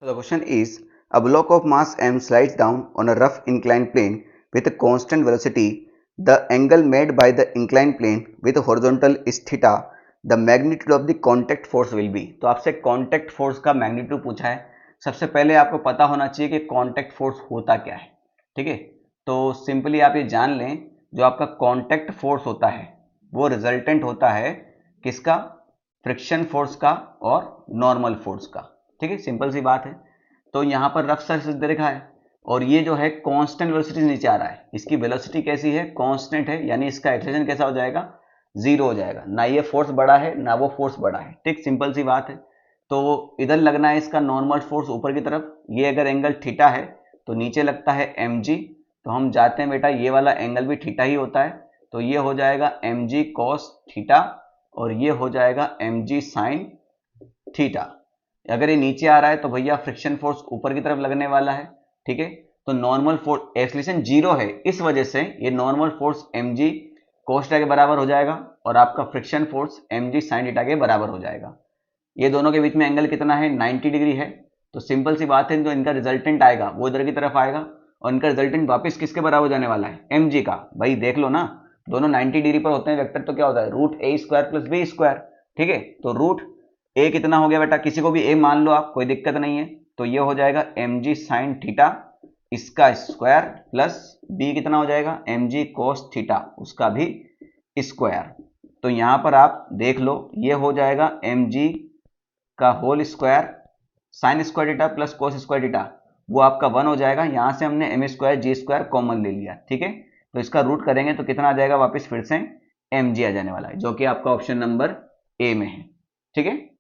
So the question is, a block of mass m slides down on a rough inclined plane with a constant velocity. The angle made by the inclined plane with horizontal is theta. The magnitude of the contact force will be. तो आपसे contact force का magnitude पूछा है. सबसे पहले आपको पता होना चाहिए कि contact force होता क्या है. ठीक है, तो सिंपली आप ये जान लें, जो आपका contact force होता है वो रिजल्टेंट होता है किसका? फ्रिक्शन फोर्स का और नॉर्मल फोर्स का. ठीक है, सिंपल सी बात है. तो यहाँ पर रफ सरफेस दे रखा है और ये जो है कांस्टेंट वेलोसिटी नीचे आ रहा है. इसकी वेलोसिटी कैसी है? कांस्टेंट है, यानी इसका एक्सेलरेशन कैसा हो जाएगा? जीरो हो जाएगा. ना ये फोर्स बड़ा है ना वो फोर्स बड़ा है. ठीक, सिंपल सी बात है. तो इधर लगना है इसका नॉर्मल फोर्स ऊपर की तरफ. ये अगर एंगल थीटा है तो नीचे लगता है mg. तो हम जाते हैं बेटा, ये वाला एंगल भी थीटा ही होता है, तो ये हो जाएगा mg cos थीटा और ये हो जाएगा mg sin थीटा. अगर ये नीचे आ रहा है तो भैया फ्रिक्शन फोर्स ऊपर की तरफ लगने वाला है. ठीक है, तो नॉर्मल फोर्स एक्सेलरेशन जीरो है, इस वजह से ये normal force mg cos theta के बराबर हो जाएगा और आपका friction force mg sin theta के बराबर हो जाएगा. ये दोनों के बीच में एंगल कितना है? 90 डिग्री है. तो सिंपल सी बात है, जो इनका रिजल्टेंट आएगा वो इधर की तरफ आएगा और इनका रिजल्टेंट वापस किसके बराबर हो जाने वाला है? mg का. भाई देख लो ना, दोनों 90 डिग्री पर होते हैं वेक्टर, तो क्या होता है? रूट ए स्क्वायर प्लस बी स्क्वायर. ठीक है, तो रूट ए कितना हो गया बेटा? किसी को भी ए मान लो आप, कोई दिक्कत नहीं है. तो ये हो जाएगा mg sin थीटा इसका स्क्वायर प्लस बी कितना हो जाएगा? mg cos थीटा उसका भी स्क्वायर. तो यहां पर आप देख लो, ये हो जाएगा mg का whole square sine square theta plus cos square theta, वो आपका 1 हो जाएगा. यहां से हमने M square G square common ले लिया. ठीक है, तो इसका रूट करेंगे तो कितना आ जाएगा? वापस फिर से mg आ जाने वाला है, जो कि आपका ऑप्शन नंबर ए में है. ठीक है.